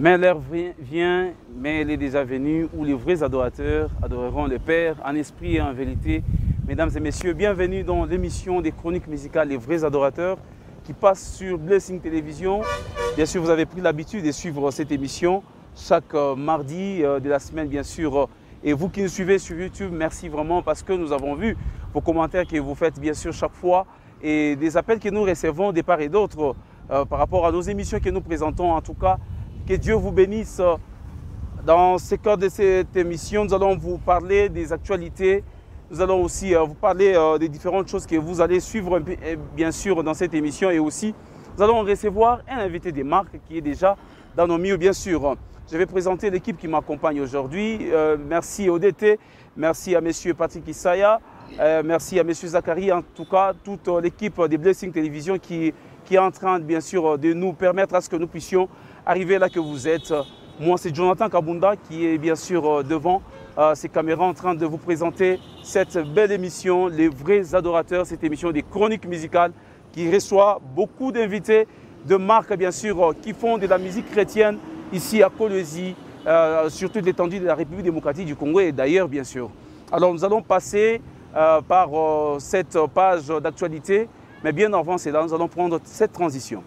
Mais l'heure vient, mais elle est déjà venue, où les vrais adorateurs adoreront le Père en esprit et en vérité. Mesdames et messieurs, bienvenue dans l'émission des chroniques musicales Les vrais adorateurs qui passe sur Blessing Télévision. Bien sûr, vous avez pris l'habitude de suivre cette émission chaque mardi de la semaine, bien sûr. Et vous qui nous suivez sur YouTube, merci vraiment parce que nous avons vu vos commentaires que vous faites bien sûr chaque fois et des appels que nous recevons de part et d'autre par rapport à nos émissions que nous présentons. En tout cas, que Dieu vous bénisse. Dans ce cadre de cette émission, nous allons vous parler des actualités. Nous allons aussi vous parler des différentes choses que vous allez suivre bien sûr dans cette émission. Et aussi, nous allons recevoir un invité des marques qui est déjà dans nos milieux, bien sûr. Je vais présenter l'équipe qui m'accompagne aujourd'hui. Merci ODT, merci à M. Patrick Isaya, merci à M. Zachary, en tout cas, toute l'équipe des Blessing Télévision qui est en train, bien sûr, de nous permettre à ce que nous puissions arriver là que vous êtes. Moi, c'est Jonathan Kabunda qui est bien sûr devant ces caméras en train de vous présenter cette belle émission, Les vrais adorateurs, cette émission des chroniques musicales qui reçoit beaucoup d'invités de marques, bien sûr, qui font de la musique chrétienne ici à Kolwezi, sur toute l'étendue de la République démocratique du Congo et d'ailleurs, bien sûr. Alors, nous allons passer par cette page d'actualité, mais bien avant cela, nous allons prendre cette transition.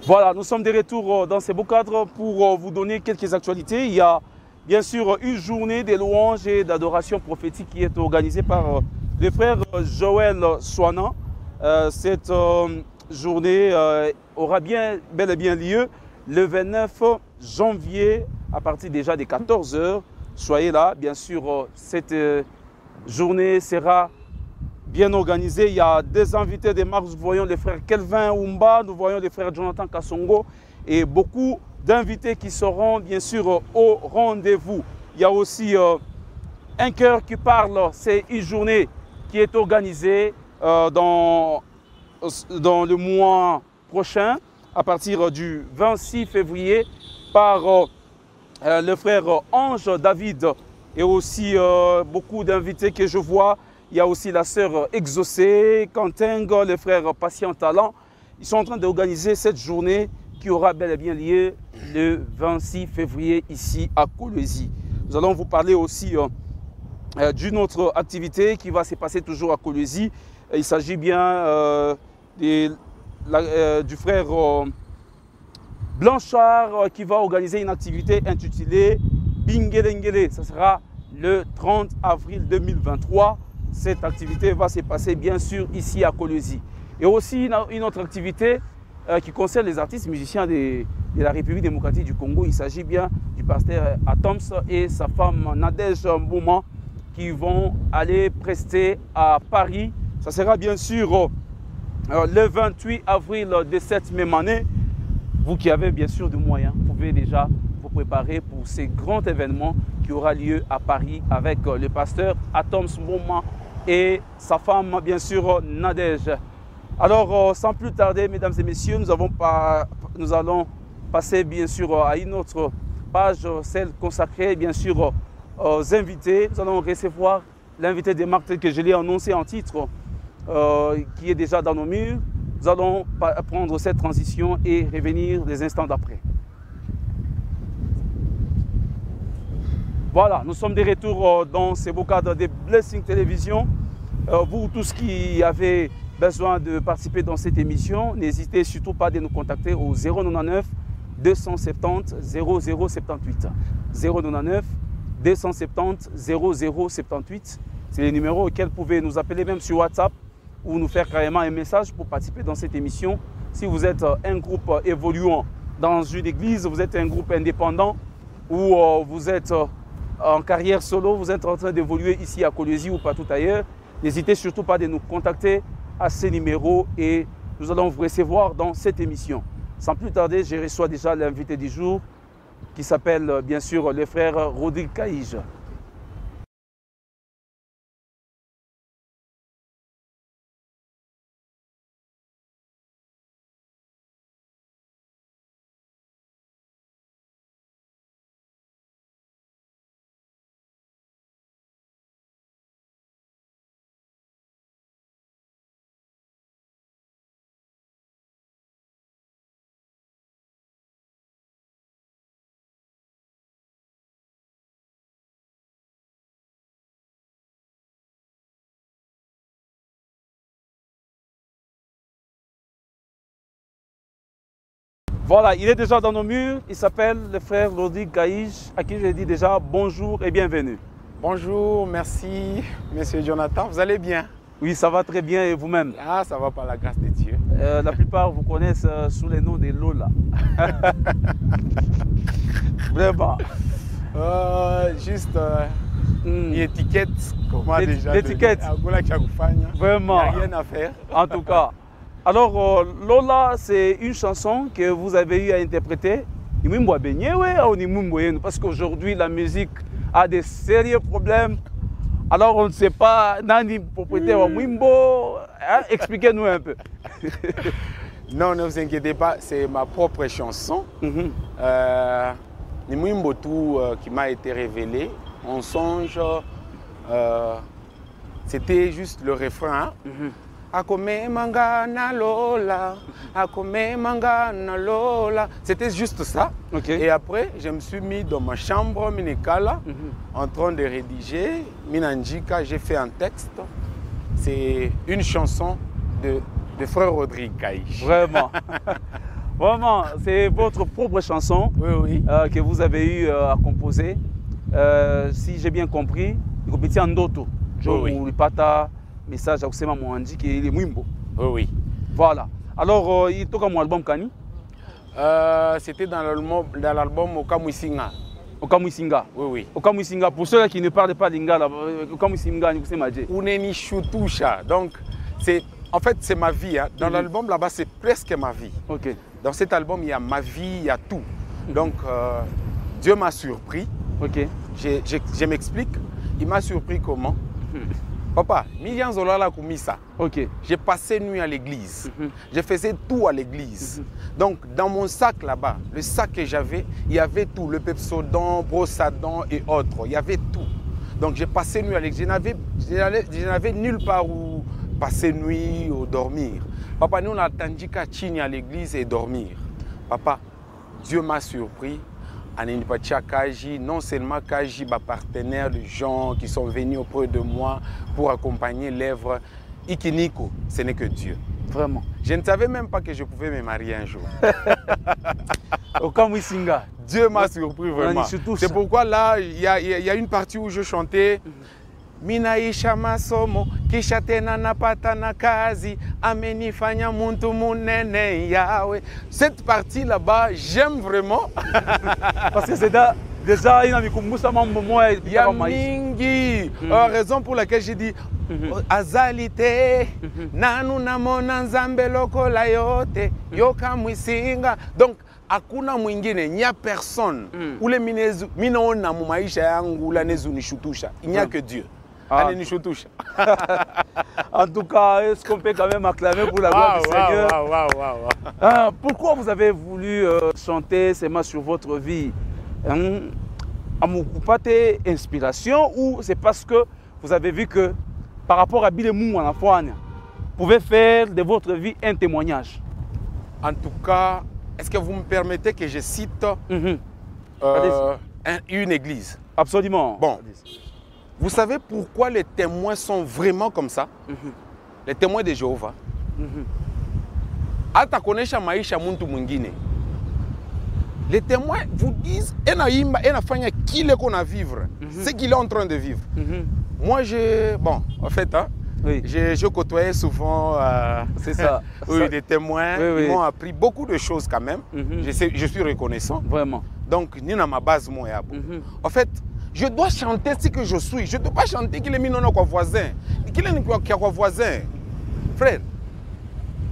Voilà, nous sommes de retour dans ces beaux cadres pour vous donner quelques actualités. Il y a bien sûr une journée de louanges et d'adoration prophétique qui est organisée par le frère Joël Soana. Cette journée aura bel et bien lieu le 29 janvier à partir déjà des 14 h. Soyez là, bien sûr, cette journée sera bien organisé. Il y a des invités des marques. Nous voyons les frères Kelvin Oumba, nous voyons les frères Jonathan Kassongo et beaucoup d'invités qui seront bien sûr au rendez-vous. Il y a aussi un chœur qui parle. C'est une journée qui est organisée dans le mois prochain, à partir du 26 février, par le frère Ange David et aussi beaucoup d'invités que je vois. Il y a aussi la sœur Exaucée, Quentin, le frère Patient Talent. Ils sont en train d'organiser cette journée qui aura bel et bien lieu le 26 février ici à Kolwezi. Nous allons vous parler aussi d'une autre activité qui va se passer toujours à Kolwezi. Il s'agit bien du frère Blanchard qui va organiser une activité intitulée Bingelengele. Ce sera le 30 avril 2023. Cette activité va se passer bien sûr ici à Kolwezi. Et aussi une autre activité qui concerne les artistes musiciens de la République démocratique du Congo. Il s'agit bien du pasteur Atoms et sa femme Nadège Mbouma qui vont aller prester à Paris. Ça sera bien sûr le 28 avril de cette même année. Vous qui avez bien sûr des moyens, vous pouvez déjà vous préparer pour ces grands événements qui aura lieu à Paris avec le pasteur Atoms Mbouma et sa femme, bien sûr, Nadège. Alors, sans plus tarder, mesdames et messieurs, nous allons passer, bien sûr, à une autre page, celle consacrée, bien sûr, aux invités. Nous allons recevoir l'invité des marques que je l'ai annoncé en titre, qui est déjà dans nos murs. Nous allons prendre cette transition et revenir des instants d'après. Voilà, nous sommes de retour dans ces beaux cadres de Blessing Télévision. Vous tous qui avez besoin de participer dans cette émission, n'hésitez surtout pas de nous contacter au 099 270 0078. 099 270 0078. C'est les numéros auxquels vous pouvez nous appeler même sur WhatsApp ou nous faire carrément un message pour participer dans cette émission. Si vous êtes un groupe évoluant dans une église, vous êtes un groupe indépendant ou vous êtes en carrière solo, vous êtes en train d'évoluer ici à Kolwezi ou partout ailleurs, n'hésitez surtout pas de nous contacter à ces numéros et nous allons vous recevoir dans cette émission. Sans plus tarder, je reçois déjà l'invité du jour qui s'appelle bien sûr le frère Rodrigue Kaïj. Voilà, il est déjà dans nos murs. Il s'appelle le frère Lodi Gaïj, à qui je dis déjà bonjour et bienvenue. Bonjour, merci, monsieur Jonathan. Vous allez bien? Oui, ça va très bien et vous-même? Ah, ça va par la grâce de Dieu. La plupart vous connaissent sous les noms de Lola. Vraiment. Juste une étiquette, comment déjà? L'étiquette. Vraiment. Il n'y a rien à faire. En tout cas. Alors, Lola, c'est une chanson que vous avez eu à interpréter. Parce qu'aujourd'hui, la musique a des sérieux problèmes. Alors, on ne sait pas, Nani, propriétaire au Mwimbo. Expliquez-nous un peu. Non, ne vous inquiétez pas, c'est ma propre chanson. Mwimbo tout qui m'a été révélé. On songe, c'était juste le refrain. Akome mangana lola, akome mangana lola. C'était juste ça. Okay. Et après, je me suis mis dans ma chambre minikala en train de rédiger. Minanjika, j'ai fait un texte. C'est une chanson de frère Rodrigue Gaïj. Vraiment. Vraiment, c'est votre propre chanson que vous avez eu à composer. Si j'ai bien compris, vous petit en doto. Message à Ousema Moandi qui est Mwimbo. Oui. Voilà. Alors, il toque mon album Kani? C'était dans l'album Okamuisinga. Okamuisinga? Oui. Okamuisinga, pour ceux qui ne parlent pas lingala, Okamuisinga, c'est Madje. Uneni Shutusha. Donc, en fait, c'est ma vie. Hein. Dans l'album là-bas, c'est presque ma vie. Okay. Dans cet album, il y a ma vie, il y a tout. Donc, Dieu m'a surpris. Okay. Je m'explique. Il m'a surpris comment? Papa, okay. J'ai passé nuit à l'église. Je faisais tout à l'église. Donc, dans mon sac là-bas, le sac que j'avais, il y avait tout. Le Pepsodent, Brossadent et autres. Il y avait tout. Donc, j'ai passé nuit à l'église. Je n'avais nulle part où passer nuit ou dormir. Papa, nous, on a attendu qu'à chigner à l'église et dormir. Papa, Dieu m'a surpris. Non seulement Kaji, ma partenaire, les gens qui sont venus auprès de moi pour accompagner l'œuvre, Ikiniko, ce n'est que Dieu. Vraiment. Je ne savais même pas que je pouvais me marier un jour. Okamuisinga. Dieu m'a surpris vraiment. C'est pourquoi là, il y a une partie où je chantais. Minaisha masomo kisha tena napata na kazi amenifanya muntu munene yawe. Cette partie là-bas, j'aime vraiment. Parce que c'est déjà une amikumbusha mambo moya ya mingi. Raison pour laquelle j'ai dit azalite nanu namona nzambe lokola yote yoka mwisinga. Donc hakuna mwingine, il n'y a personne. Ule minaona mu maisha yangu la nezu nishutusha. Il n'y a que Dieu. Allez, nous touche. En tout cas, est-ce qu'on peut quand même acclamer pour la gloire du Seigneur? Pourquoi vous avez voulu chanter ces mots sur votre vie? Avez-vous inspiration ou c'est parce que vous avez vu que par rapport à Bilemou en Afouane, vous pouvez faire de votre vie un témoignage? En tout cas, est-ce que vous me permettez que je cite une église? Absolument. Bon. Vous savez pourquoi les témoins sont vraiment comme ça? Les témoins de Jéhovah. Hata konesha maisha muntu mwingine. Les témoins vous disent enafanya kile qu'on a vivre, ce qu'il est en train de vivre. Moi, en fait, hein, je côtoyais souvent des témoins. Ils m'ont appris beaucoup de choses quand même. Je suis reconnaissant. Vraiment. Donc, ni na ma base moi. En fait, je dois chanter ce que je suis. Je ne dois pas chanter qu'il est mis non voisin. Qu'il est quoi voisin. Frère,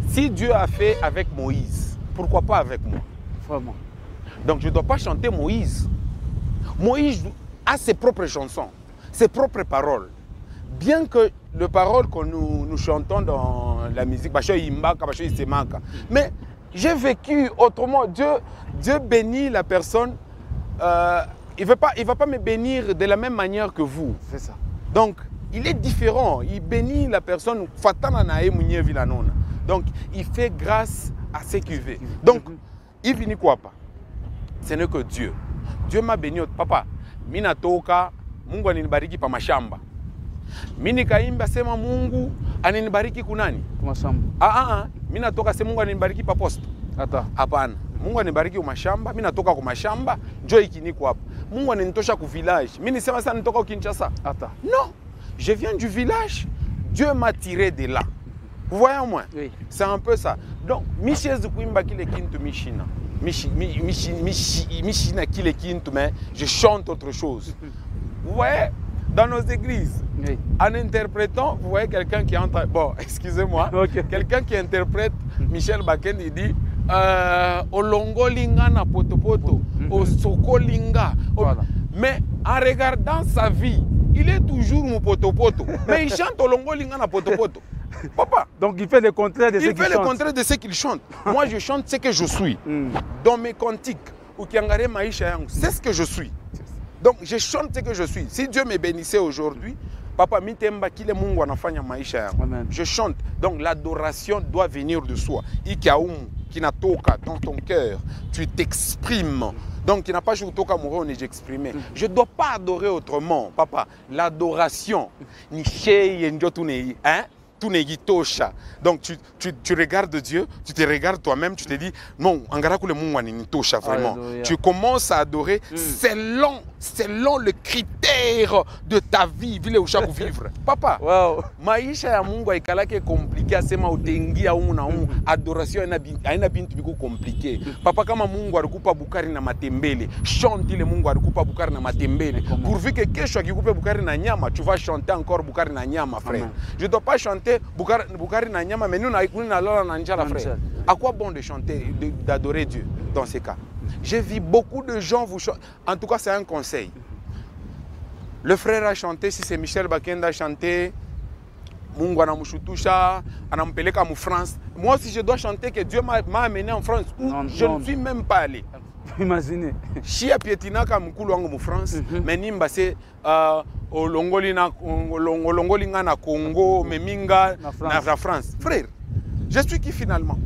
si Dieu a fait avec Moïse, pourquoi pas avec moi? Vraiment. Donc je ne dois pas chanter Moïse. Moïse a ses propres chansons, ses propres paroles. Bien que les paroles que nous chantons dans la musique, mais j'ai vécu autrement. Dieu bénit la personne. Il ne va pas me bénir de la même manière que vous. C'est ça. Donc, il est différent. Il bénit la personne. Donc, il fait grâce à ce qu'il veut. Donc, il finit quoi pas? Ce n'est que Dieu. Dieu m'a béni. Papa, mina toka, Mungu aninibariki pa mashamba. Mini kaimba sema Mungu aninibariki kunani? Kwa mashamba. Mina toka sema Mungu aninibariki pa posto. Hata. Hapana. Mungu anibariki kwa mashamba, mimi natoka kwa mashamba, njoo ikiniko hapa. Mungu ananitosha ku village. Mimi nisema sasa nitoka kwa Kinshasa. Attends. Non, je viens du village. Dieu m'a tiré de là. Vous voyez moi? Oui. C'est un peu ça. Donc, Michel Kuimba kile kintu mishina. Mishina kile kintu, mais je chante autre chose. Vous voyez? Dans nos églises, Oui. en interprétant, vous voyez quelqu'un qui entre. Bon, excusez-moi. Ok. Quelqu'un qui interprète Michel Baken, il dit Olongolinga na potopoto, Osokolinga. Voilà. Mais en regardant sa vie, il est toujours mon potopoto. Mais il chante Olongolinga na potopoto. Papa. Donc il fait le contraire de ce qu'il Il fait le chante. contraire de ce qu'il chante. Moi, je chante ce que je suis. Dans mes cantiques, Ukiangare Maisha yangu, c'est ce que je suis. Donc, je chante ce que je suis. Si Dieu me bénissait aujourd'hui, Papa, mitemba kile Mungu anafanya maisha yangu. Amen. Je chante. Donc, l'adoration doit venir de soi. Ikaum, kinatoka dans ton cœur, tu t'exprimes. Donc, il n'a pas joué toka mourir, ni j'exprimais. Je ne dois pas adorer autrement, Papa. L'adoration, ni cheye njotune, hein? Donc tu regardes Dieu, tu te regardes toi-même, tu te dis non, vraiment. Tu commences à adorer selon le critère de ta vie, vivre. Papa, Wow. maisha ya Mungu haikalake compliqué asema utengia humu na humu. Adoration haina bintu biko compliqué. Papa, kama Mungu alikupa bukari na matembele, chante ile Mungu alikupa bukari na matembele. Pourvu que kesho akikupe bukari na nyama, tu vas chanter encore bukari na nyama, frère. Je ne dois pas chanter bukari na nyama, mais nous na lala na njala, frère. À quoi bon de chanter, d'adorer Dieu dans ces cas? J'ai vu beaucoup de gens vous chanter. En tout cas, c'est un conseil. Le frère a chanté, si c'est Michel Bakenda a chanté, Mungu anamushutusha, anampeleka en France. Moi, si je dois chanter que Dieu m'a amené en France, où je ne suis même pas allé. Imaginez. Shia pietinaka mukulu wangu mu France, mais nimba se olongoli nga na Congo, meminga na France. Frère, je suis qui finalement?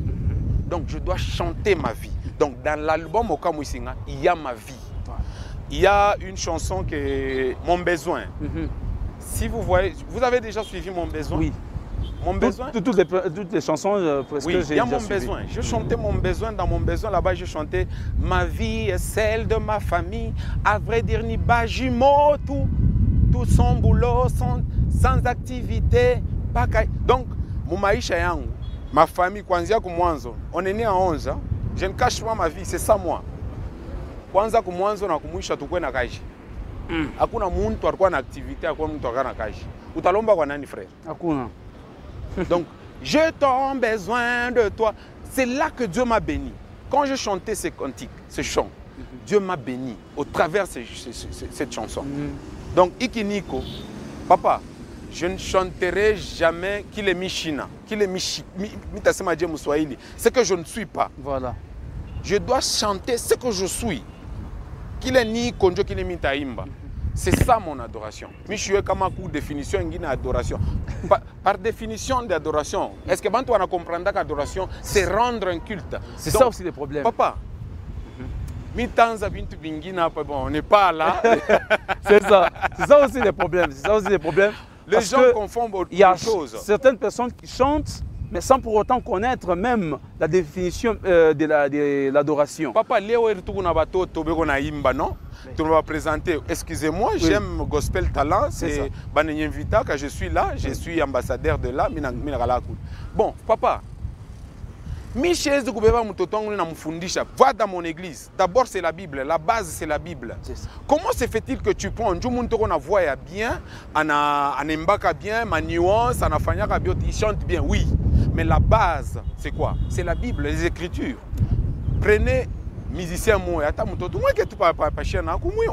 Donc je dois chanter ma vie. Donc dans l'album Okamuisinga, il y a ma vie. Il y a une chanson qui est Mon besoin. Si vous voyez, vous avez déjà suivi Mon besoin? Oui. Mon besoin? Toutes les chansons, presque, oui, j'ai il y a déjà Mon suivi. besoin. Je chantais Mon besoin. Dans Mon besoin, là-bas, je chantais Ma vie est celle de ma famille. À vrai dire, ni bajimo, tout sans boulot, sans activité. Donc, mon maisha yangu, ma famille, kwanzia kumwanzo, on est né à 11 ans. Je ne cache pas ma vie, c'est ça moi. Kwanza kumwanzo na kumwisha tukwe na kaji. Hakuna muntu alikuwa na activité, hakuna muntu alikuwa na kaji. Utalomba kwa nani, frère? Hakuna. Donc, je t'en besoin de toi. C'est là que Dieu m'a béni. Quand je chantais ces cantiques, ce chant, Dieu m'a béni au travers de cette chanson. Donc, Ikiniko, papa, je ne chanterai jamais qu'il est Mishina, qu'il est Mitasema Dieu Mouswahili. C'est que je ne suis pas. Voilà. Je dois chanter ce que je suis. Qu'il est ni Konjo, qu'il est Mitaimba. C'est ça mon adoration. Michoué Kamakou, définition, une adoration. Par définition d'adoration, est-ce que tu vas comprendre qu'adoration, c'est rendre un culte? C'est ça aussi le problème. Papa, on n'est pas là. C'est ça. C'est ça aussi le problème. C'est ça aussi le problème. Les gens confondent beaucoup de choses. Il y a certaines personnes qui chantent, mais sans pour autant connaître même la définition de l'adoration. Papa, Léo Imba, non? Tu vas présenter. Excusez-moi, j'aime Gospel Talent. C'est Banenyemvita, quand je suis là, je suis ambassadeur de là. Bon, papa, va dans mon église. D'abord, c'est la Bible. La base, c'est la Bible. Comment se fait-il que tu prends un voix bien, un embaka bien, ma nuance, un afanyaka bien, il chante bien, oui. Mais la base, c'est quoi? C'est la Bible, les Écritures. Prenez musicien moi,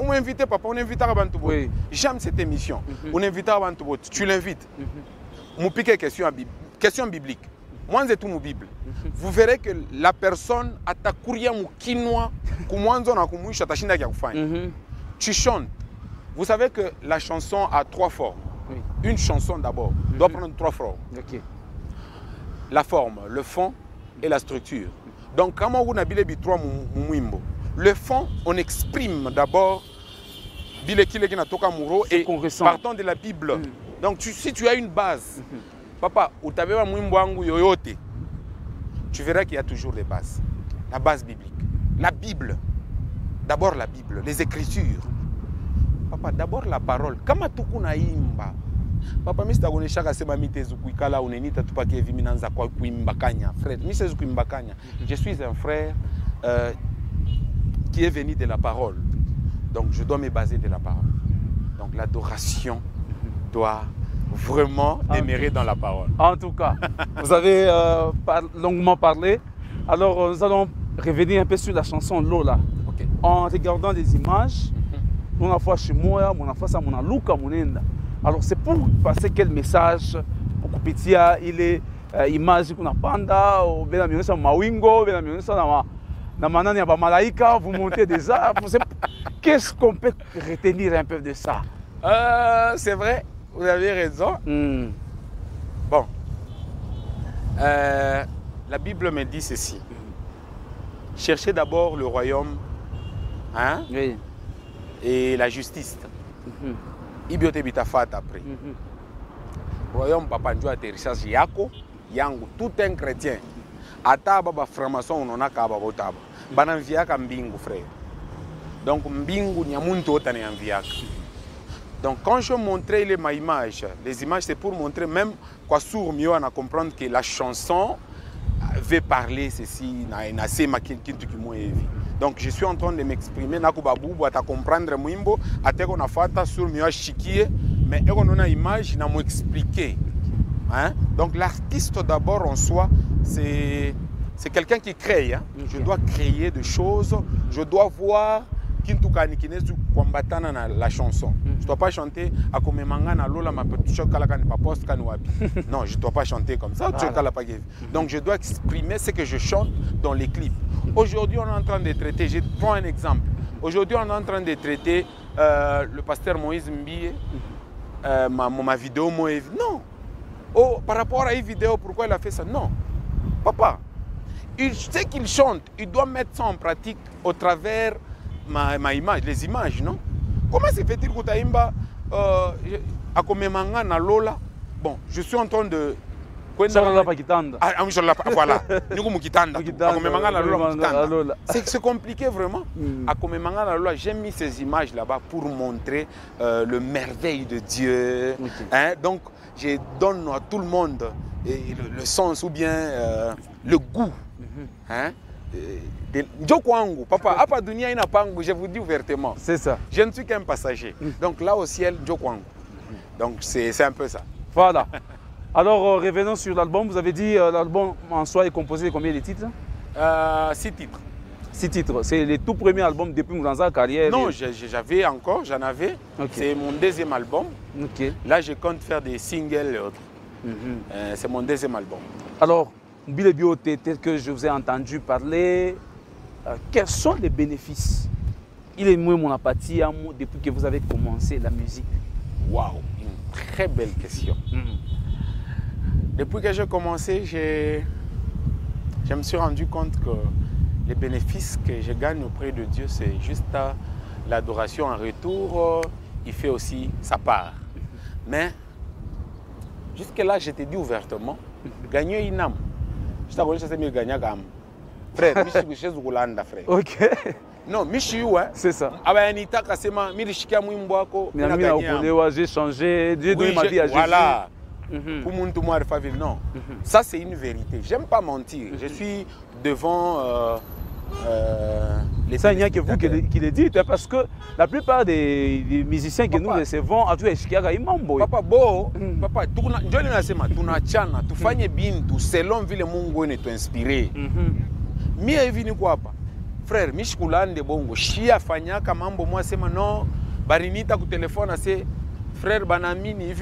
on invite papa, on invite à Bantubo. J'aime cette émission. On invite à Bantubo. Tu l'invites. On pique question biblique. Moi, c'est tout mon Bible. Vous verrez que la personne a ta courrier mukinois, tu chantes. Vous savez que la chanson a 3 formes. Une chanson d'abord doit prendre 3 formes. La forme, le fond et la structure. Donc, quand on a le fond, on exprime d'abord et partant de la Bible. Donc, si tu as une base, papa, tu verras qu'il y a toujours les bases. La base biblique. La Bible. D'abord la Bible, les Écritures. Papa, d'abord la parole. Kama tukuna imba. Papa, mista goneshaka sema mitezu kuikala unenita tupake viminanza kwa kuimbakanya. Frère, mitezu kuimbakanya. Je suis un frère qui est venu de la parole. Donc je dois me baser de la parole. Donc l'adoration doit vraiment demeurer dans la parole. En tout cas, vous avez longuement parlé. Alors nous allons revenir un peu sur la chanson Lola. Okay. En regardant les images, mon enfant chez moi, mon enfant ça, mon aluka, mon enda. Alors c'est pour passer quel message au kupitia ile image qu'on a panda, ou bien la mawingo, bien la manane ya ba malaika, vous montez des arbres. Qu'est-ce qu'on peut retenir un peu de ça? C'est vrai, vous avez raison. Bon, la Bible me dit ceci. Cherchez d'abord le royaume, hein, oui, et la justice. Ibiote bitafata après. Royaume papa njo atterrissage yako, yangu, tout un chrétien. Ataba ba franc-maçon ononaka ba botaba. Bananviaka mbingu frère. Donc mbingu nyamuntu otane enviaka. Donc quand je montrais les images c'est pour montrer même quoi sourd mieux à comprendre que la chanson veut parler ceci na sema kintu kimoevi. Donc je suis en train de m'exprimer na kubabubu ata comprendre mwimbo ateko nafata sur mieux chikie mais eko nona image na m'expliquer. Hein? Donc l'artiste d'abord en soi c'est quelqu'un qui crée, hein? Je dois créer des choses, je dois voir kintukani kinezu kwambatana na la chanson. Je ne dois pas chanter à comme mangana lola ma petucho kala kan pa post kan wapi. Non, je ne dois pas chanter comme ça. Donc je dois exprimer ce que je chante dans les clips. Aujourd'hui, on est en train de traiter, je prends un exemple. Aujourd'hui, on est en train de traiter le pasteur Moïse Mbie, ma vidéo Moïse. Non. Oh, par rapport à une vidéo, pourquoi il a fait ça? Non. Papa, il sait qu'il chante, il doit mettre ça en pratique au travers ma image, les images, non? Comment se fait-il que Taïmba a comme na Lola? Bon, je suis en train de. Voilà, c'est compliqué vraiment. J'ai mis ces images là-bas pour montrer le merveille de Dieu. Hein? Donc, je donne à tout le monde le sens ou bien le goût. Hein? Papa, je vous dis ouvertement. C'est ça. Je ne suis qu'un passager. Donc là au ciel, donc c'est un peu ça. Voilà. Alors revenons sur l'album. Vous avez dit l'album en soi est composé de combien de titres? 6 titres. 6 titres. C'est le tout premier album depuis mon carrière? Non, j'en avais. Okay. C'est mon deuxième album. Okay. Là, je compte faire des singles et autres. C'est mon deuxième album. Alors, Bilebio, tel que je vous ai entendu parler, quels sont les bénéfices? Il est moins mon apathie depuis que vous avez commencé la musique. Waouh, une très belle question. Depuis que j'ai commencé, je me suis rendu compte que les bénéfices que je gagne auprès de Dieu, c'est juste l'adoration en retour. Il fait aussi sa part. Mais jusque-là, je t'ai dit ouvertement, gagner une âme. Je t'ai dit que je gagner une âme. Frère, je suis Roulanda, frère. Ok. Non, je suis ouais. C'est ça. J'ai changé, Dieu donné ma vie à Jésus. Voilà. Non, ça c'est une vérité. J'aime pas mentir. Je suis devant les ça, il n'y a que vous qui le dites, parce que la plupart des musiciens que nous recevons, à tout papa bo, papa, tu fais bintu selon vile Mungu ne t'inspiré. Mie hivi ni quoi pas? Frère, mishkulande bongo, shia fanyaka mambo moi sema non, barinita ku téléphone assez. Frère Banamini,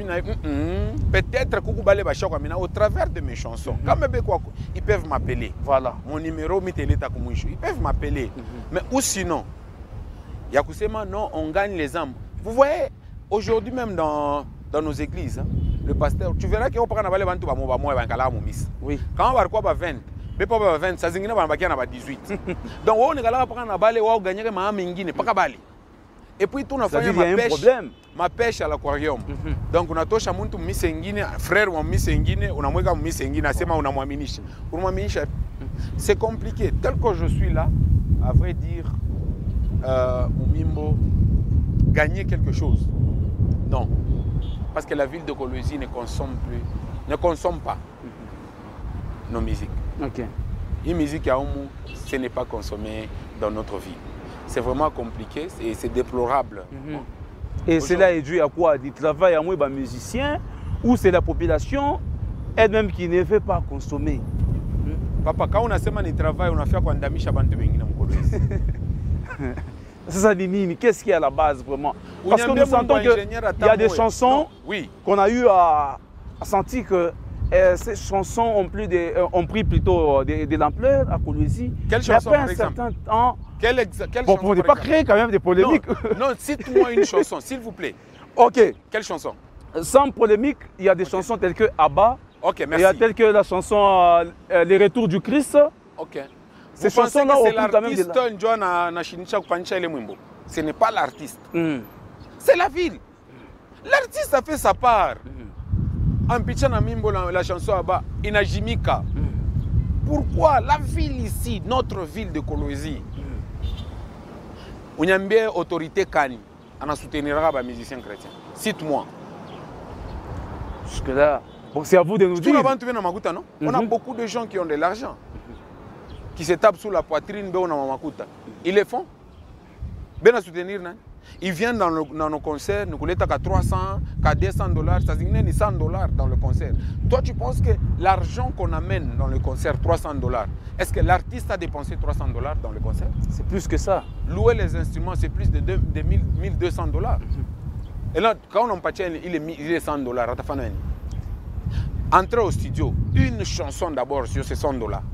peut-être au travers de mes chansons. Ils peuvent m'appeler. Voilà. Mon numéro, ils peuvent m'appeler. Mais ou sinon, Yakusema, non, on gagne les âmes. Vous voyez, aujourd'hui même dans nos églises, hein, le pasteur, tu verras qu'on prend les 20. Oui. Quand on va quoi 20, mais 20, ça zingina va 18. Donc on est là pour prendre la balle, on va gagner ma mingine, pas balle. Et puis tout ma pêche à l'aquarium. Donc on a touché à mon misengine, frère ou misengine, on a moins misengine, c'est ma on a moins ministre. Pour moi ministre, c'est compliqué. Tel que je suis là, à vrai dire, Mumimbo gagner quelque chose. Non. Parce que la ville de Kolwezi ne consomme pas nos musiques. Ok. Une musique à Oumou, ce n'est pas consommé dans notre vie. C'est vraiment compliqué et c'est déplorable. Et cela est dû à quoi? Du travail à moi, musicien, ou c'est la population elle-même qui ne veut pas consommer? Papa, quand on a semaine de travail, on a fait quoi? C'est ça, Nini, qu'est-ce qu'il y a à la base vraiment? Parce que nous sentons qu'il y a des chansons qu'on a eu à sentir que ces chansons ont pris plutôt de l'ampleur à Kolwezi. Quelle chanson, après par un exemple? certain temps, quelle bon, pour ne pas créer quand même des polémiques. Non, cite-moi une chanson, s'il vous plaît. Ok. Quelle chanson? Sans polémique, il y a des chansons telles que Abba. Ok, merci. Il y a telles que la chanson Les Retours du Christ. Ok. Ces chansons-là c'est l'artiste ce n'est pas l'artiste. C'est la ville. L'artiste a fait sa part. En pitchant la chanson Abba, Inajimika. Pourquoi la ville ici, notre ville de Kolwezi, on a une autorité Kani, on a soutenu les musiciens chrétiens. Cite-moi. Jusque-là, bon, c'est à vous de nous dire. On a beaucoup de gens qui ont de l'argent, qui se tapent sous la poitrine, ils le font. Bien à soutenir, ils viennent dans nos concerts, nous coûtons qu'à 300, qu'à 200 dollars, ça signifie 100 dollars dans le concert. Toi, tu penses que l'argent qu'on amène dans le concert, 300 dollars, est-ce que l'artiste a dépensé 300 dollars dans le concert? C'est plus que ça. Louer les instruments, c'est plus de 1200 dollars. Et là, quand on pâtit, il est 100 dollars. Entrer au studio, une chanson d'abord sur ces 100 dollars.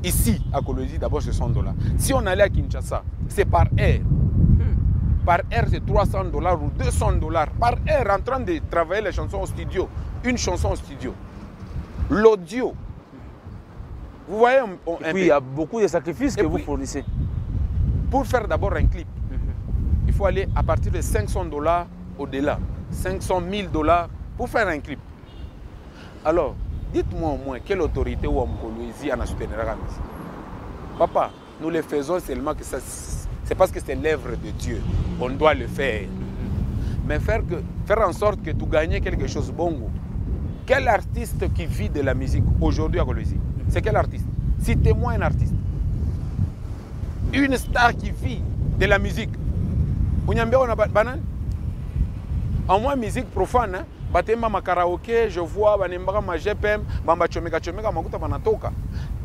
Ici, à Kolwezi, d'abord, c'est 100 dollars. Si on allait à Kinshasa, c'est par heure. Par heure, c'est 300 dollars ou 200 dollars. Par heure, en train de travailler les chansons au studio. Une chanson au studio. L'audio. Vous voyez et puis, il y a beaucoup de sacrifices que vous fournissez. Pour faire d'abord un clip, il faut aller à partir de 500 dollars au-delà. 500 000 dollars pour faire un clip. Alors, dites-moi au moins, quelle autorité ou Kolwezi en a soutenu la musique? Papa, nous le faisons seulement que ça... C'est parce que c'est l'œuvre de Dieu. On doit le faire. Mais faire en sorte que tu gagnes quelque chose bon. Quel artiste qui vit de la musique aujourd'hui à Kolwezi? C'est quel artiste? Citez-moi un artiste. Une star qui vit de la musique. En moins musique profane, batema ma karaoké, je vois banembara ma GPM, bamba chomeka chomeka makuta banatoka.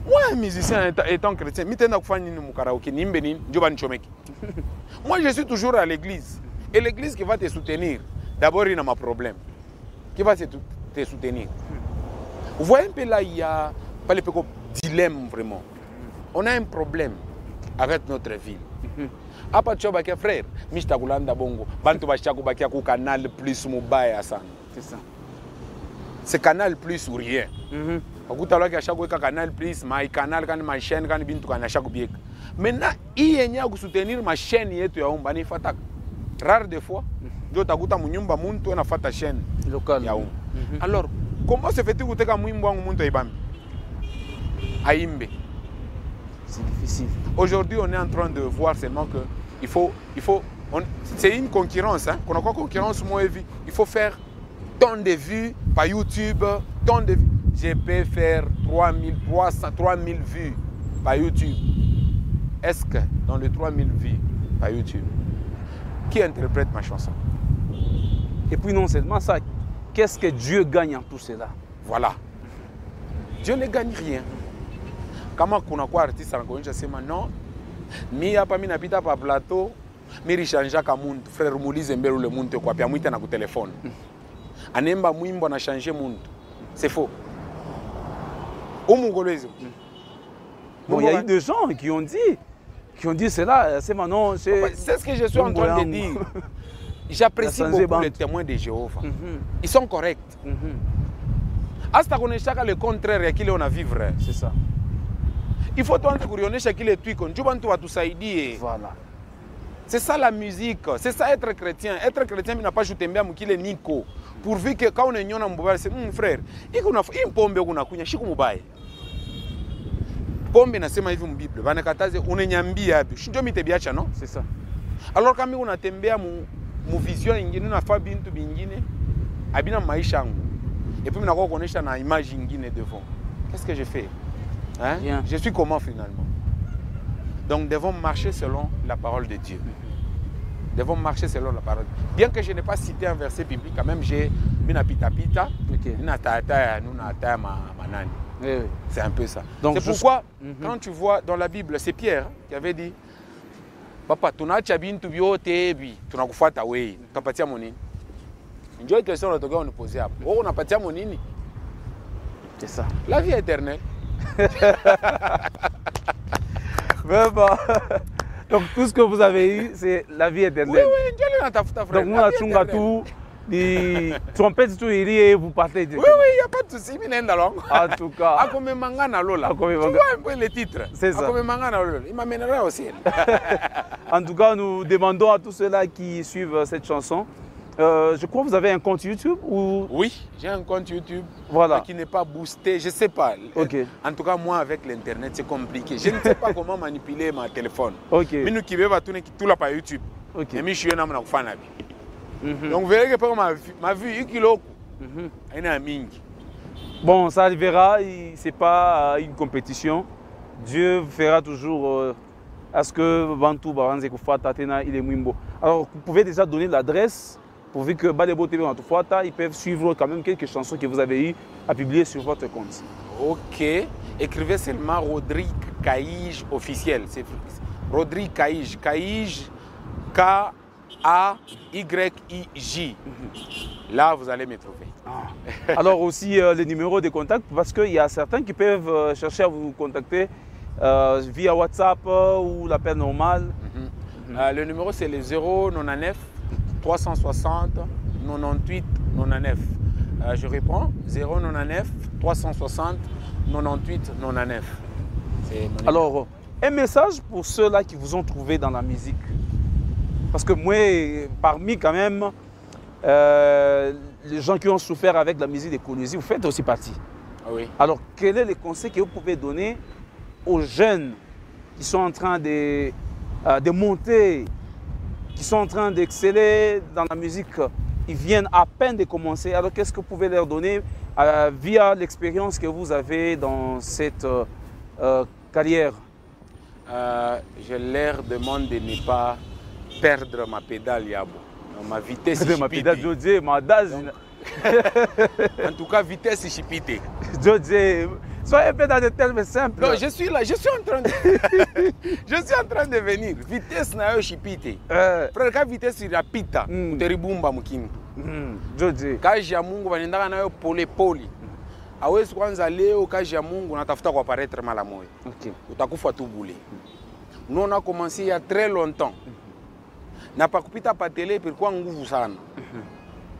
Moi, un musicien étant chrétien, moi, je suis toujours à l'église. Et l'église qui va te soutenir, d'abord, il y a un problème. Qui va te soutenir. Vous voyez un peu là, il y a pas le dilemme vraiment. On a un problème avec notre ville. Apa tchoba frère, Mr. Kulanda Bongo, Bantu Bachaku Bakiaku Canal Plus Mobile. C'est ça. C'est Canal Plus ou rien. Maintenant, il y a soutenir ma chaîne. Rare des fois, je suis chaîne locale. Alors, comment se fait-il que c'est difficile. Aujourd'hui, on est en train de voir seulement que c'est une concurrence. Hein? On a quoi concurrence, moi, il faut faire tant de vues par YouTube, tant de vues. Je peux faire 3000 vues par YouTube. Est-ce que dans les 3000 vues par YouTube, qui interprète ma chanson? Et puis non seulement ça, qu'est-ce que Dieu gagne en tout cela? Voilà. Dieu ne gagne rien. Comment on a quoi artiste en Congo, je sais non. Mi a pas mi n'habite pas plateau, mi richanja ka monde, frère Moulise Mbero le monde quoi, puis amuita na ku téléphone. Anemba mwimbo na changer monde. C'est faux. Bon, il y a eu des gens qui ont dit cela, c'est maintenant. C'est ce que je suis en train de dire. J'apprécie beaucoup les témoins de Jéhovah. Ils sont corrects. Hasta qu'on est le contraire qu'il est à vivre. C'est ça. Il faut toi connaître qu'il est tweet, tu vas tout aider. Voilà. C'est ça la musique, c'est ça être chrétien. Être chrétien, il n'a pas joué bien qu'il est Nico. Pourvu que quand on est en Mobile, c'est mon frère. Il y a une pompe qui est en Mobile. pombe nasema hivi mbible banakataze unanyambia hapo shinjo mitebiacha no c'est ça. Alors kama unatembea mu vision nyingine unafaa bintu bingine abina maisha yangu et puis mnakuwa kuonesha na image nyingine devant. Qu'est-ce que je fais? Hein? Bien. Je suis comment finalement? Donc devons marcher selon la parole de Dieu. Devons marcher selon la parole. Bien que je n'ai pas cité un verset biblique, quand même j'ai mina pita pita, mina tata nuna ta manani. Oui, oui. C'est un peu ça. Donc c'est pourquoi quand tu vois dans la Bible, c'est Pierre qui avait dit papa tunaacha bintu byote bi tunakufuata wewe. Utapatia monini? Ndio question unatoka uniposer hapo. Wewe unapatia monini? C'est ça. La vie éternelle. Vraiment. Donc tout ce que vous avez eu, c'est la vie éternelle. Oui, oui, Dieu l'a tafuta frère. Donc nous avons tout, les trompettes tout et vous partez. Oui, oui, il n'y a pas de souci, en tout cas. Akome Mangana Lola. Tu vois un peu les titres. C'est ça. Akome Mangana Lola. Il m'amènera aussi. En tout cas, nous demandons à tous ceux-là qui suivent cette chanson. Je crois que vous avez un compte YouTube ou... Oui, j'ai un compte YouTube voilà. Qui n'est pas boosté, je ne sais pas. Okay. En tout cas, moi, avec l'Internet, c'est compliqué. Je ne sais pas comment manipuler mon téléphone. Okay. Mais nous qui veulent tout là par YouTube. Okay. Et moi, je suis un homme fan. Donc, vous verrez que ma vue, elle est à mingi. Bon, ça arrivera, ce n'est pas une compétition. Dieu fera toujours à ce que Bantou Baranze Koufa Tatena il est Mwimbo. Alors, vous pouvez déjà donner l'adresse. Pourvu que Balebo TV ils peuvent suivre quand même quelques chansons que vous avez eu à publier sur votre compte. Ok. Écrivez seulement Rodrigue Caïge officiel. C'est Rodrigue Caïge. Caïge, K-A-Y-I-J. Là, vous allez me trouver. Ah. Alors aussi les numéros de contact, parce qu'il y a certains qui peuvent chercher à vous contacter via WhatsApp ou l'appel normal. Le numéro, c'est le 099 360 98 99. Je réponds 099 360 98 99. Alors, un message pour ceux-là qui vous ont trouvé dans la musique. Parce que moi, parmi quand même les gens qui ont souffert avec la musique de Koulouzi, vous faites aussi partie. Oui. Alors, quel est le conseil que vous pouvez donner aux jeunes qui sont en train de monter, qui sont en train d'exceller dans la musique, ils viennent à peine de commencer. Alors qu'est-ce que vous pouvez leur donner via l'expérience que vous avez dans cette carrière? Je leur demande de ne pas perdre ma pédale, Yabo. Ma vitesse. Ma pédale, Jodje, ma daz. En tout cas, vitesse chipite. Jodje, soyez un peu dans des termes simples. Non, je suis là, je suis en train de, je suis en train de venir. Vitesse na chipite. Frère, quand vitesse rapita, uteribumba mukini. Jodje. Kazi ya Mungu wanaendaka nayo pole pole. Hawezi kwanza leo kazi ya Mungu natafuta kwa paraître mala moyo. Okay. Utakufa tu bule. Nous on a commencé il y a très longtemps. Na pa kupita pa télé ilikuwa nguvu sana.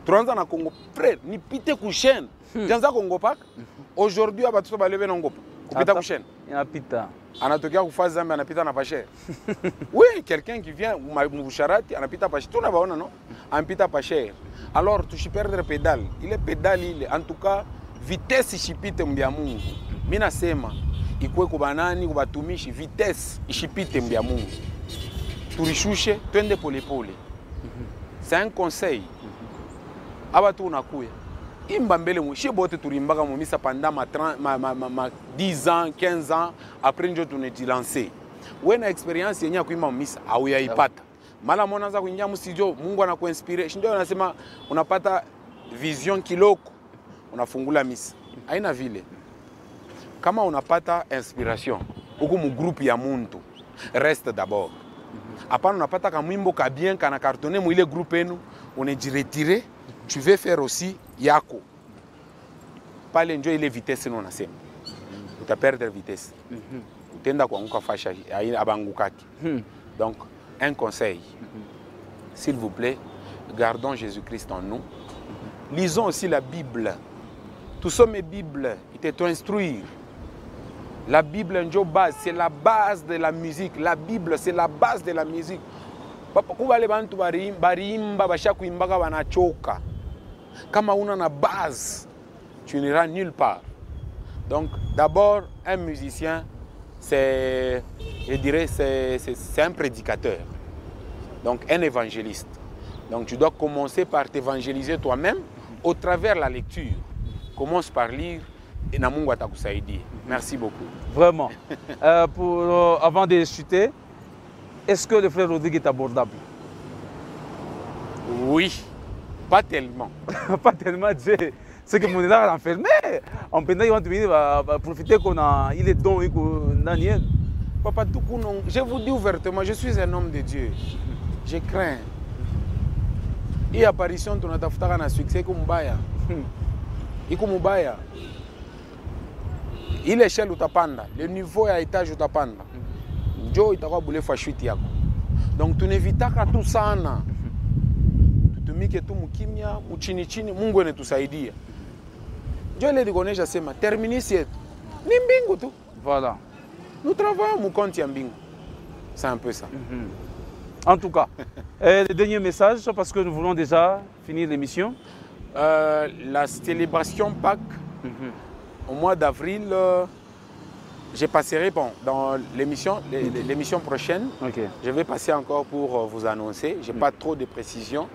Tuanza na Congo frère, ni pite ku chaîne. Janza Congo Park. Aujourd'hui abatoto balebe na ngopa. Kupita ku chaîne. Inapita. Anatokea kufa Zambia anapita na pasher. Oui, quelqu'un qui vient Mubusharati anapita pasher. Tu n'abaona non? Anapita pasher. Alors tu perdre pédale. Il est pédale il en tout cas vitesse ishipite mbya Mungu. Mimi nasema ikuwe kubanani kubatumishi vitesse ishipite mbya Mungu. Turishushe twende pole pole. C'est un conseil. Abatu unakuya. Imba mbele mwishi bote turimbaka mumisa pendant ma 10 ans, 15 ans après njo tunejilancer. Wena experience yenye kuimba mumisa au yaipata. Mala mwananza kuingia mstudio Mungu anakuinspire. Ndio anasema unapata vision kiloko. Unafungula misa. Haina vile. Kama unapata inspiration huko mu groupe ya muntu reste d'abord. Apana unapata kamwimbo ka bien kana cartonné mu ile groupe yenu unejiretirer, tu veux faire aussi yako. Pale njo ile vitesse non nasema. Uta perdre vitesse. Utenda kuanguka fasha abangukaki. Donc un conseil. S'il vous plaît, gardons Jésus-Christ en nous. Lisons aussi la Bible. Tout ça, mes Bibles, ils te instruire. La Bible, c'est la base de la musique. La Bible, c'est la base de la musique. Kama una na base, tu n'iras nulle part. Donc, d'abord, un musicien, c'est, je dirais, c'est un prédicateur, donc un évangéliste. Donc tu dois commencer par t'évangéliser toi-même au travers de la lecture. Commence par lire et Namungu atakusaidia. Merci beaucoup. Vraiment. Avant de chuter, est-ce que le frère Rodrigue est abordable? Oui, pas tellement. Pas tellement, Dieu. C'est que mon état est enfermé. En pendant, ils vont venir profiter qu'on a. Il est don, Daniel. Papa Toukounon, je vous dis ouvertement, je suis un homme de Dieu. Je crains. Et apparition, tu n'as pas succès comme Mbaya. Et comme Mbaya. Il est chez l'utapanda. Le niveau est à étage utapanda. Joe, il t'a voulu faire chuter. Donc tu n'évites pas tout ça. Tu te mets que tout mukimia, muchini chini, Mungu ne tusaidia. Joe le dit je sais, terminer c'est. Nimbingo tout. Voilà. Nous travaillons mon compte Yambingo. C'est un peu ça. En tout cas, le dernier message, parce que nous voulons déjà finir l'émission. La célébration Pâques, au mois d'avril, je passerai dans l'émission prochaine. Okay. Je vais passer encore pour vous annoncer. Je n'ai pas trop de précisions.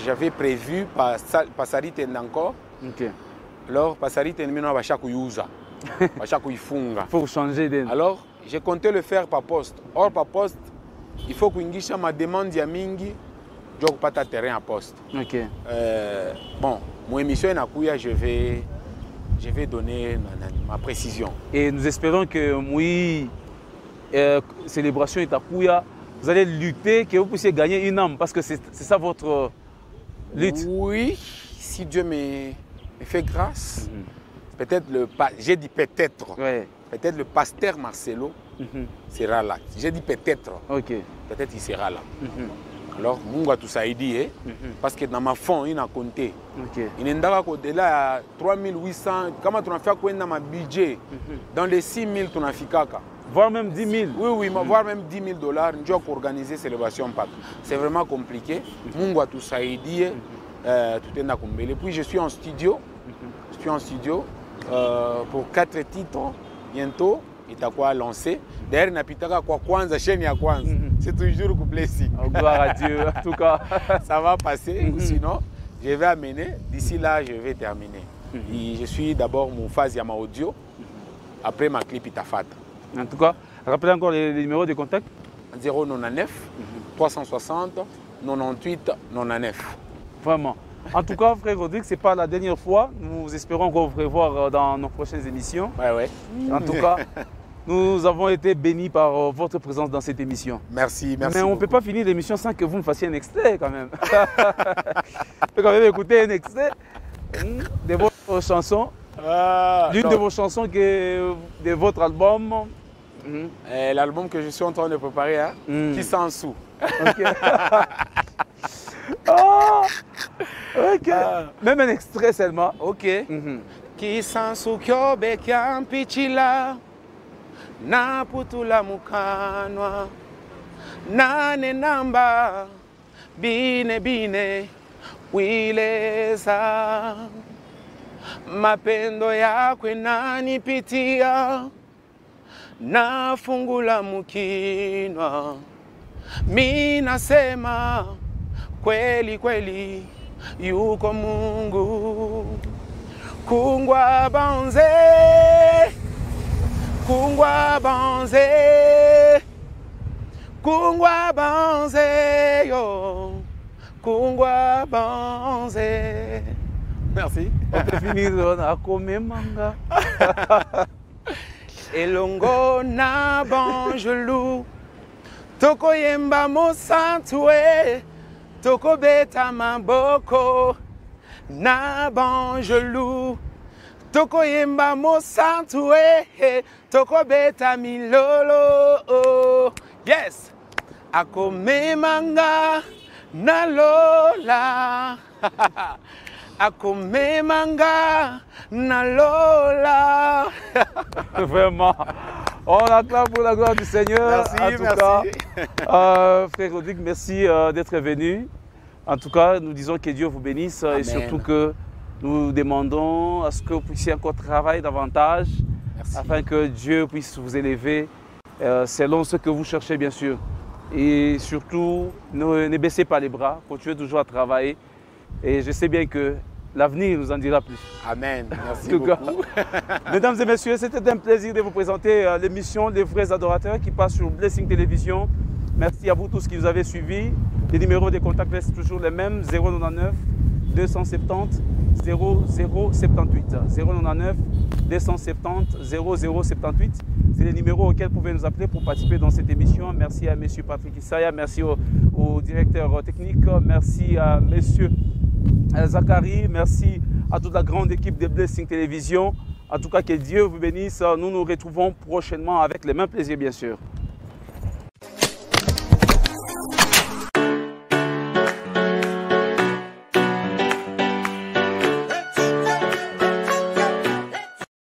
J'avais prévu Passari encore. Okay. Alors, Passari Tenmino va chaque usa. Il faut changer d'elle. Alors, j'ai compté le faire par poste. Or, par poste, il faut que ma demande Yamingi, je n'ai pas de terrain à poste. Okay. Bon, mon émission est à je vais donner ma précision. Et nous espérons que oui, célébration est à Kouya, vous allez lutter, que vous puissiez gagner une âme, parce que c'est ça votre lutte. Oui, si Dieu me fait grâce. Peut-être j'ai dit peut-être. Ouais. Peut-être le pasteur Marcelo sera là. J'ai dit peut-être. Okay. Peut-être il sera là. Alors, Mungu a tout ça dit, parce que dans ma fond, il a compté. Okay. Il est là à 3800. Comment tu as fait quoi dans ma budget? Dans les 6000, tu as fait caca. Voire même 10 000. Oui, voire même $10 000. Nous avons organisé célébration Pâques. C'est vraiment compliqué. Mungu a tout ça dit. Tout est comblé. Et puis, je suis en studio. Je suis en studio pour 4 titres. Bientôt, il t'a quoi lancé. D'ailleurs, il n'a pas quoi Kwanza, chaîne ya Kwanza. C'est toujours couplé ici. Oh, gloire à Dieu, en tout cas. Ça va passer, ou sinon, je vais amener. D'ici là, je vais terminer. Et je suis d'abord mon phase Yama Audio. Après, ma clip Itafat. En tout cas, rappelez encore les numéros de contact. 099 360 98 99. Vraiment. En tout cas, frère Rodrigue, ce n'est pas la dernière fois. Nous espérons encore vous revoir dans nos prochaines émissions. Ouais. En tout cas, nous avons été bénis par votre présence dans cette émission. Merci. Mais on ne peut pas finir l'émission sans que vous me fassiez un extrait quand même. On peut quand même écouter un extrait de votre chanson. L'une de vos chansons de votre album. L'album que je suis en train de préparer, qui s'en sous. Okay. Oh, ok. Même un extrait seulement. Ok. Qui s'en sous kyobe pichila na putula mukanwa nane namba bine wileza mapendo yakwe nanipitia nafungula mukinwa minasema kweli yuko Mungu kungwa banze yo kungwa banze. Merci. On peut finir à comer manga. Elongo na banjelu toko yemba mosantwe toko beta maboko na banjelu toko yemba mosantwe toko beta milolo. Yes. Akome manga na lola. Akome manga na lola. Vraiment. On acclame pour la gloire du Seigneur. Merci, en tout merci. Cas, frère Rodrigue, merci d'être venu. En tout cas, nous disons que Dieu vous bénisse. Amen. Et surtout que nous demandons à ce que vous puissiez encore travailler davantage Merci. afin que Dieu puisse vous élever selon ce que vous cherchez, bien sûr. Et surtout, ne baissez pas les bras, continuez toujours à travailler. Et je sais bien que l'avenir nous en dira plus. Amen. Merci En tout cas, beaucoup. Mesdames et messieurs, c'était un plaisir de vous présenter l'émission Les Vrais Adorateurs qui passe sur Blessing Télévision. Merci à vous tous qui nous avez suivis. Les numéros de contact restent toujours les mêmes, 099 270 0078. 099 270 0078. C'est les numéros auxquels vous pouvez nous appeler pour participer dans cette émission. Merci à M. Patrick Isaya, merci au directeur technique, merci à M. Zachary, merci à toute la grande équipe de Blessing Télévision. En tout cas, que Dieu vous bénisse. Nous nous retrouvons prochainement avec les mêmes plaisirs, bien sûr.